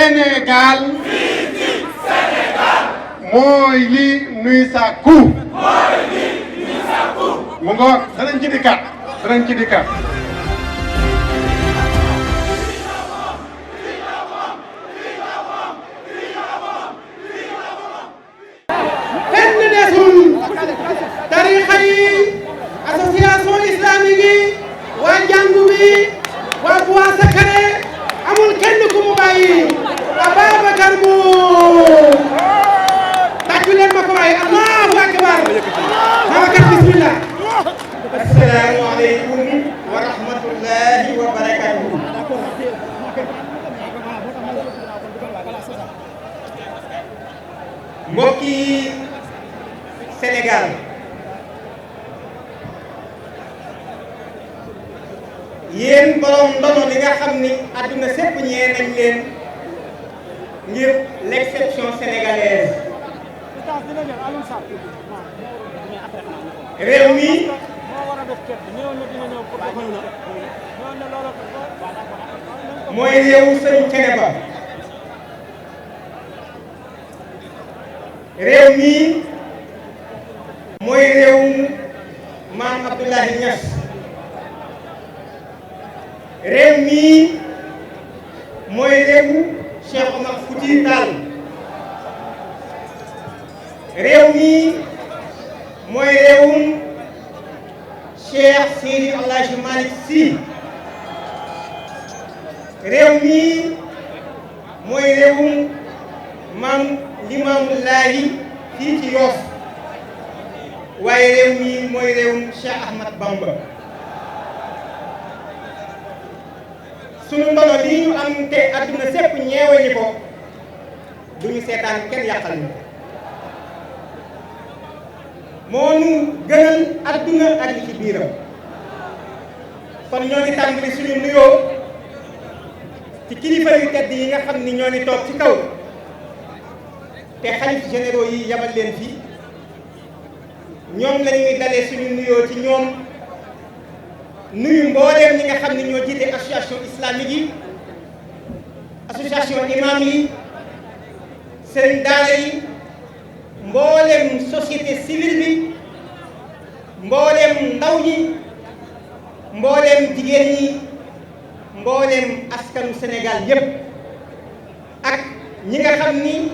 Sénégal mooy li nuy sàkku mu ngoog danañ ci dikkaat kenn desul tarixa yi association islamique yi waa jàngu bi waa Bois Sacré amul kenn ku mu bàyyi Ababacar Mbow tàccu leen ma ko waaye Allahu akbar Babacar bismillah. Assalaamu aleykum wa rahmatullahi wa barakatuhu. mbokki Sénégal yéen borom ndono li nga xam ni àdduna sépp ñee nañ leen ngir l'exception sénégalaise réew mi mooy réewu Sëñ Thiénaba réew mi mooy réewum Maam Abdoulaye Niass réew mi mooy réewu Cheikh Omar Fouti Tall réew mi mooy réewum Cheikh Seydi El Hadji Malick Sy réew mi mooy réewum Maam Limaamu Laahi fii ci Yoff waaye réew mi mooy réewum Cheikh Ahmad Bamba sunu ndono lii ñu am te adduna sépp ñeewe ñi ko duñu seetaan kenn yàqal ñu moo nu gënal adduna ak li ci biiram kon ñoo ngi tàmbali suñu nuyoo ci kilifa yu tedd yi nga xam ni ñoo ngi toog ci kaw te xalif généraux yi yabal leen fii ñoom la ñuy dalee suñu nuyoo ci ñoom nuyu mbooleem ñi nga xam ne ñoo jiite association islamique yi association imam yi sëriñ daara yi mbooleem société civile bi mbooleem ndaw ñi mbooleem jigéen ñi mbooleem askanu Sénégal yépp ak ñi nga xam ni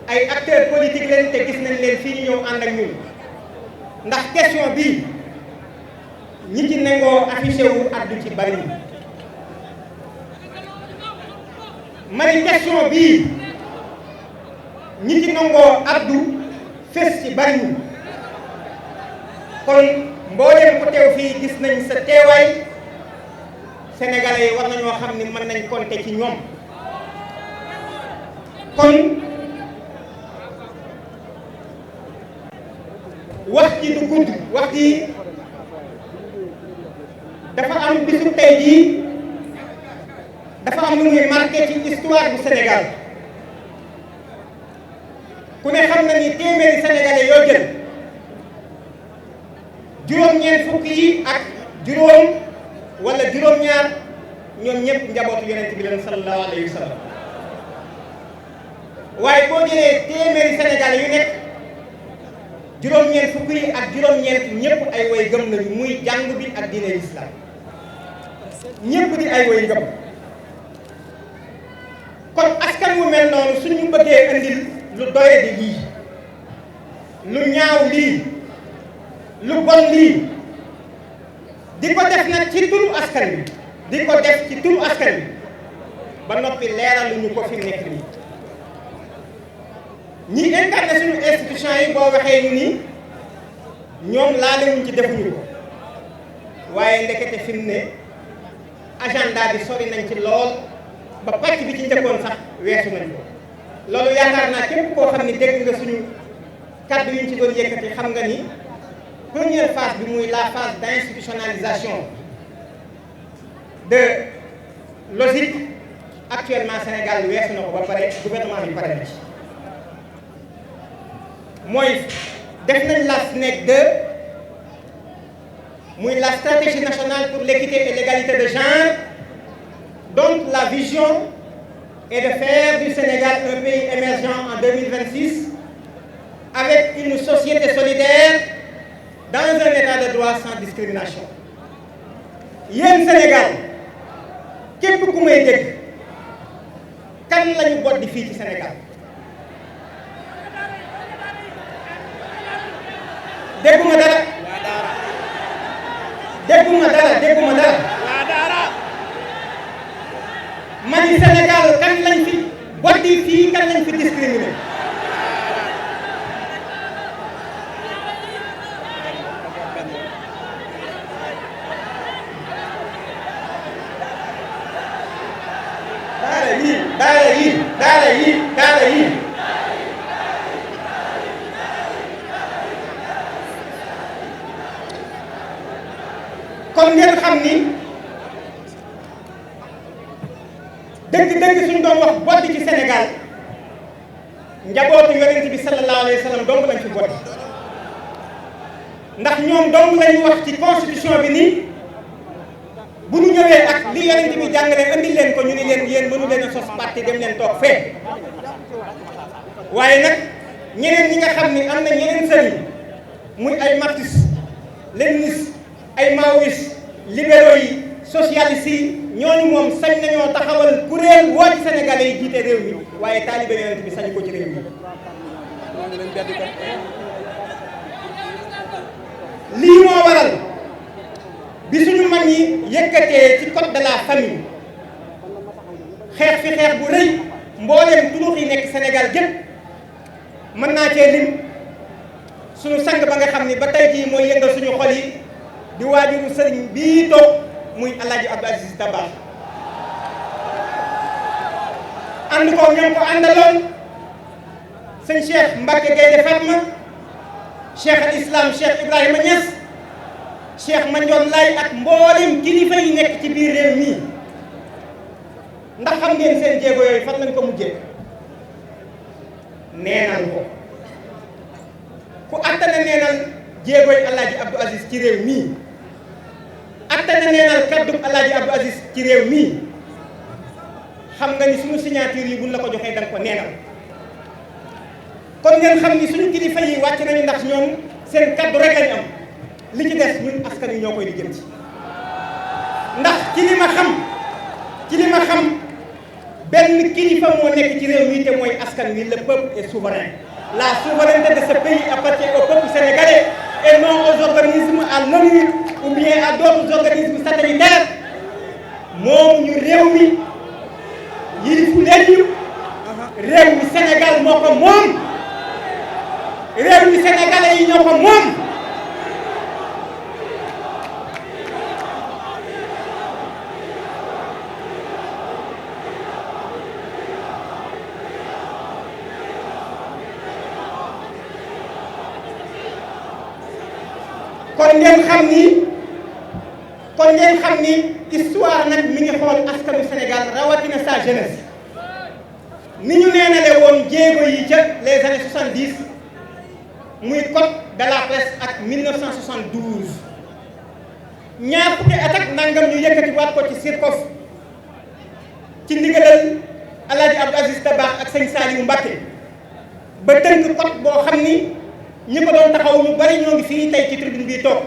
ay acteurs politiques leen te gis nañ leen fii ñu ñëw ànd ak ñun ndax question bii ñi ci nangoo affiché wu addu ci bari mari question bii ñi ci nangoo addu fes ci bari kon mbooleem ko teew fii gis nañ sa teewaay sénégalais yi war nañoo xam ni mën nañ compter ci ñoom kon wax ji du gudd wax ji dafa am bisu tey jii dafa am lu muy marqué ci histoire bu Sénégal ku ne xam na ni téeméeri sénégalais yoo jël juróom-ñeent fukk yi ak juróom wala juróom-ñaar ñoom ñëpp njabootu yonent bi leen sallallahu alayhi wa sallam waaye boo jëlee téeméeri sénégalais yu nekk juróom-ñeent fukk yi ak juróom-ñeent ñëpp ay way gëm nañu muy jàng bi ak diine l'islam ñëpp di ay way ngëm kon askan wu mel noonu suñu bëggee andil lu doye di lii lu ñaaw lii lu bon lii di ko def nag ci turu askan bi di ko def ci turu askan bi ba noppi leeraluñu ko fi nekk nii ñi incarné suñu institution yi boo waxee ñu ni ñoom laalewuñ ci defuñu ko waaye ndekete fi mu ne agenda bi sori nañ ci lool ba pàcc bi ci njëkkoon sax weesu nañ ko loolu yaakaar naa képp koo xam ni dégg nga suñu kàddu yi ñu ci doon yëkkati xam nga ni première phase bi muy la phase d'institutionnalisation de logique actuellement Sénégal weesu na ko ba pare gouvernement bi pare na ci mooy def nañ la SNEC 2 muy la stratégie nationale pour l'équité et l'égalité de genre, donc la vision et de faire du Sénégal un pays émergent en 2026 avec une société solidaire dans un état de droit sans discrimination. yéen Sénégal képp ku may dégg kan lañu boddi fii ci Sénégal dégguma dara mani Sénégal kan lañ fi boddi fii kan lañ fi discriminé daara yi kon ngeen xam ni dëgg-dëgg suñu doon wax boddi ci Sénégal njabootu yonent bi sallallahu alayhi wa sallam dong lañ fi boddi ndax ñoom dong lañu wax ci constitution bi nii bu ñu ñëwee ak li yonent bi jàngale andi leen ko ñu ni leen yéen mënu leen a sos parti dem leen toog fee waaye nag ñeneen ñi nga xam ni am na ñeneen sëriñ muy ay marxistes léninistes ay maoïstes libéraux yi socialistes yi ñooñu moom sañ nañoo taxawal kuréel woo ci sénégalais yi jiite réew mi waaye taalibe yonent bi sañ ko ci réew mi lii moo waral bi suñu mag yi yëkkatee ci code de la famille xeex fi xeex bu rëy mbooleem turux yi nekk Sénégal gépp mën naa cee lim suñu sang ba nga xam ni ba tey jii mooy yëngal suñu xol yi di waajuru sëriñ bii toog muy Alaaji Abdou Aziz Dabakh ànd ko ñoom ko àndaloon sëñ Cheikh Mbacke Gaynde Fatma Cheikh al Islam Cheikh Ibrahima Niass Cheikh Mandione Laye ak mboolem kilifa yi nekk ci biir réew mi ndax xam ngeen seen jéego yooyu fan lañ ko mujjee neenal ko ku attana neenal jéegoy Alaaji Abdou Aziz ci réew mii attana neenal kaddu Alaaji Abdou Aziz ci réew mii xam nga ni suñu signature yi buñ la ko joxee danga ko neenal kon ngeen xam ni suñu kilifa yi wàcc nañu ndax ñoom seen kaddu rek lañu am li ci des ñun askan wi ñoo koy lijjanti ndax ci li ma xam benn kilifa moo nekk ci réew mi te mooy askan wi le peuple est souverain. La souveraineté de ce pays appartient au peuple sénégalais et non aux organismes, à l'ONU ou bien à d'autres organismes satellitaires. moom ñu réew mi yilifu leen ñu réew mi Sénégal moo ko moom réew mi sénégalais yi ñoo ko moom. kon ngeen xam ni histoire nag mi ngi xool askanu Sénégal rawatina sa jeunesse ni ñu neenale woon jéego yi ca les années 70 muy code de la presse ak 1972 ñaar fukki at ak nangam ñu yëkkati waat ko ci SYRCOF ci ndigalal Alaaji Abdou Aziz Dabakh ak sëñ Saliou Mbacké ba tënk code boo xam ni ñi ko doon taxaw ñu bari ñoo ngi fii tey ci tribune bii toog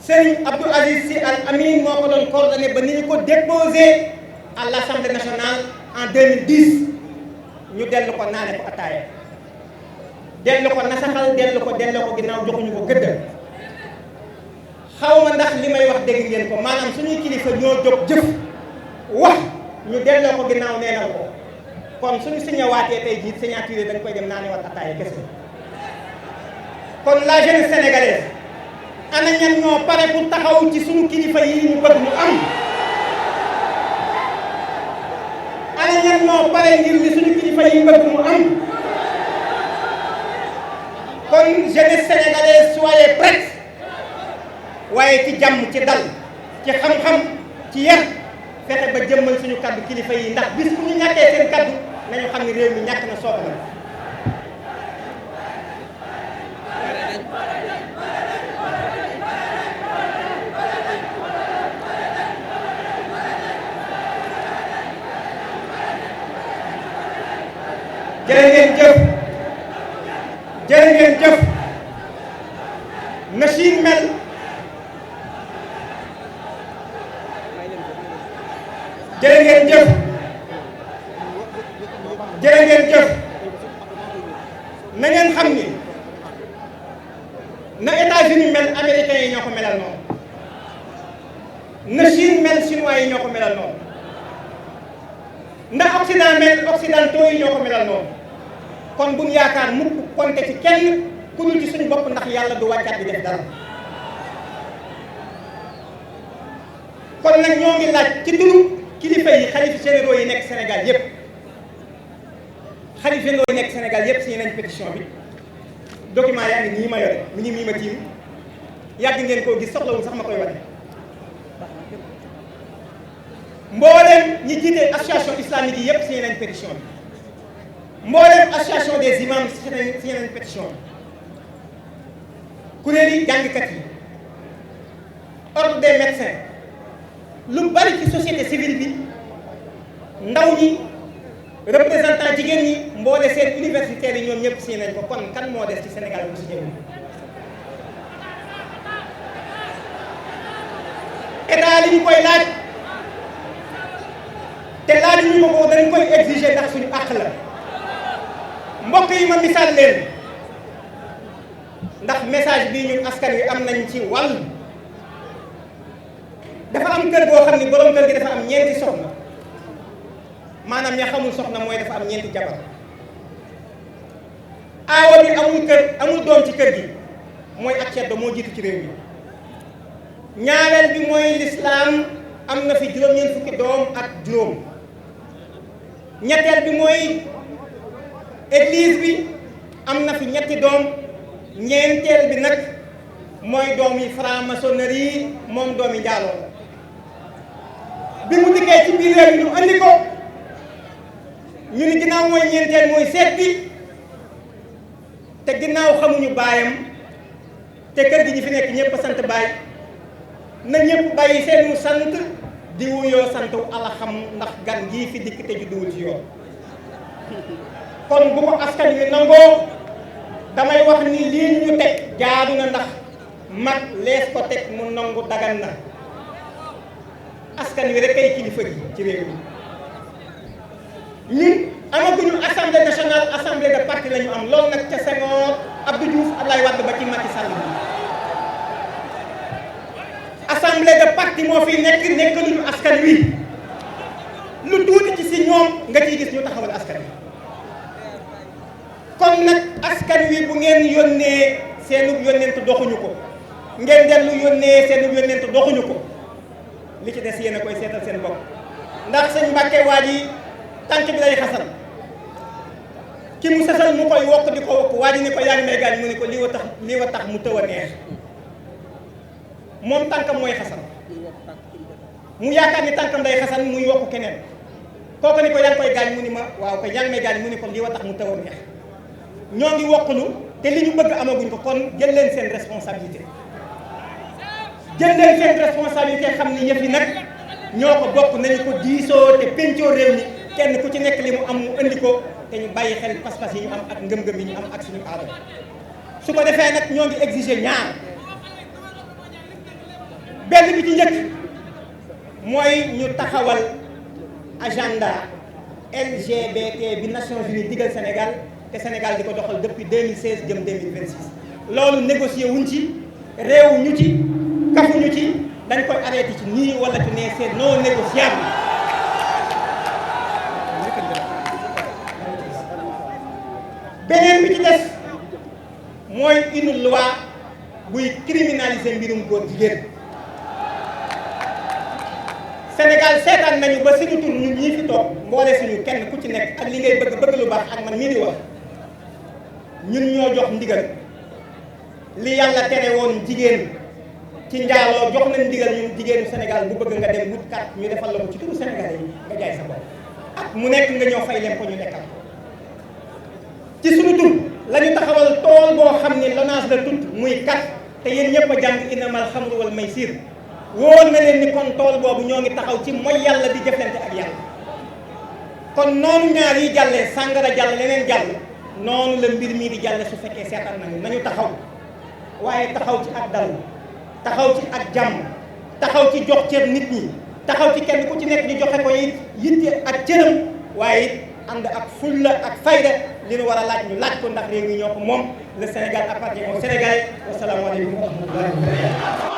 Serigne Abdou Aziz Sy Al Amine moo ko doon coordonné ba ni ñu ko déposé à l'Assemblée nationale en 2010 ñu dellu ko naane ko ataaya dellu ko nasaxal dellu ko ginnaaw joxuñu ko gëdd xaw ma ndax li may wax dégg ngeen ko maanaam suñuy kilifa ñoo jóg jëf wax ñu delloo ko ginnaaw neenal ko kon suñu signawaatee tey jii signature dañ koy dem naane wat ataaya kese kon la jeunesse sénégalaise ana ñan ñoo pare pour taxaw ci suñu kilifa yi ñu bëgg mu am ana ñan ñoo pare ngir li suñu kilifa yi bëgg mu am kon jeunesse sénégalaise soyez prête waaye ci jàmm ci dal ci xam-xam ci yar fexe ba jëmmal suñu kaddu kilifa yi ndax bis bu ñu ñàkkee seen kaddu nañu xam ne réew mi ñàkk na soob na jërë ngeen jëf jërë ngeen jëf na Chine mel jërë ngeen jëf jërë ngeen jëf na ngeen xam ni na États-Unis mel américains yi ñoo ko melal noonu na Chine mel chinois yi ñoo ko melal noonu na Occident mel occidentaux yi ñoo ko melal noonu kon bu ñu yaakaar mukk konte ci kenn ku dul ci suñu bopp ndax yàlla du wàccaat di def dara kon nag ñoo ngi laaj ci turu kilifa yi xalifa généraux yi nekk Sénégal yépp xalifa généraux yi nekk Sénégal yépp signé nañ pétition bi document yaa ngi nii ma yore mi ngi nii ma tiim yàgg ngeen koo gis soxlawul sax ma koy wane mbooleem ñi jiite association islamique yi yépp signé nañ pétition bi mbooleem association des imams signé nañ pétition bi kuréeli jàngkat yi ordre des médecins lu bari ci société civile bi ndaw ñi représentant jigéen ñi mboole seen universitaires yi ñoom ñëpp signé nañ ko kon kan moo des ci Sénégal bu signé état li ñu koy laaj te laaj ñu ma ko dañ koy exiger ndax suñu àq la mbokk yi ma misaal leen ndax message bii ñun askan wi am nañ ci wàll dafa am kër goo xam ni borom kër gi dafa am ñeenti soxna maanaam ña xamul soxna mooy dafa am ñeenti jabar aawa bi amul doom ci kër gi mooy ak ceddo moo jiitu ci réew mi ñaareel bi mooy lislaam am na fi juróom-ñeent fukki doom ak juróom ñetteel bi mooy église bi am na fi ñetti doom ñeenteel bi nag mooy doom yi franc-maçonnerie moom doom yi njaaloo bi mu dikkee ci biir réew mi ñu andi ko ñu ni ginnaaw mooy ñeenteel mooy seet bi te ginnaaw xamuñu baayam te kër gi ñi fi nekk ñëpp sant baay na ñëpp bàyyi seenu sant di wuyoo santu alxam ndax gan gii fi dikk te judduwul ci yoon kon bu ko askan wi nangoo damay wax ni lii ñu teg jaadu na ndax mag lees ko teg mu nangu dagan na askan wi rek ay kilifa gi ci réew mi ñun amaguñu assemblée nationale assemblée de parti la ñu am loolu nag ca Senghor Abdou Diouf Abdoulaye Wade ba ci Macky Sall assemblée de parti moo fi nekk luñu askan wi lu tuuti ci si ñoom nga ciy gis ñu taxawal askan wi kon nag askan wi bu ngeen yónnee seenub yónnent doxuñu ko ngeen dellu yónnee seenub yónnent doxuñu ko li ci des yéen a koy seetal seen bopp ndax sëñ Mbàkke waa ji tànk bi lay xasal ki mu sasal mu koy wokk di ko wokk waa ji ni ko yaa ngi may gaañ mu ni ko lii wa tax mu tëw a neex moom tànkam mooy xasal mu yaakaar ni tànkam day xasal muy wokk keneen kooku ni ko yaa ngi koy gaañ mu ni ma waaw koy yaa ngi may gaañ mu ni ko lii wa tax mu tëw a neex ñoo ngi wokklu te li ñu bëgg amaguñ ko kon jël leen seen responsabilité jël leen seen responsabilité xam ni yëf yi nag ñoo ko bokk nañu ko diisoo te pencoo réew mi kenn ku ci nekk li mu am mu indi ko te ñu bàyyi xel pas-pas yi ñu am ak ngëm-ngëm yi ñu am ak suñu aada su ko defee nag ñoo ngi exiger ñaar benn bi ci njëkk mooy ñu taxawal agenda LGBT bi Nations Unies digal Sénégal te Sénégal di ko doxal depuis 2016 jëm 2026 loolu négocier wuñ ci réew ñu ci kafuñu ci dañ koy arrêté ci nii wala ci nee c'est non négociable beneen bi ci des mooy une loi buy criminaliser mbirum góor jigéen Sénégal seetaan nañu ba suñu tur ñun ñii fi toog mboole suñu kenn ku ci nekk ak li ngay bëgg lu baax ak man mii di wax ñun ñoo jox ndigal li yàlla tere woon jigéen ci njaaloo jox nañ ndigal ñun jigéenu Sénégal bu bëgg nga dem wut kat ñu defal la ko ci turu Sénégal yi nga jaay sa bopp ak mu nekk nga ñëw fay leen ko ñu nekkal ci suñu tur la ñu taxawal tool boo xam ne LONASE la tudd muy kat te yéen ñëpp a jàng innamal xamru wal maysir wóor na leen ni kon tool boobu ñoo ngi taxaw ci mooy yàlla di jëflante ak yàlla kon noonu ñaar yi jàllee sàngara jàll leneen jàll noonu la mbir mii di jàlle su fekkee seetaan nañu taxaw waaye taxaw ci ak dal taxaw ci ak jàmm taxaw ci jox cër nit ñi taxaw ci kenn ku ci nekk ñu joxe ko it yitte ak cëram waaye it ànd ak fulla ak fayda li ñu war a laaj ñu laaj ko ndax réew mi ñoo ko moom le Sénégal appartient aux Sénégalais. Wassalaamu aleykum wa rahmatullahi wa barakatuh.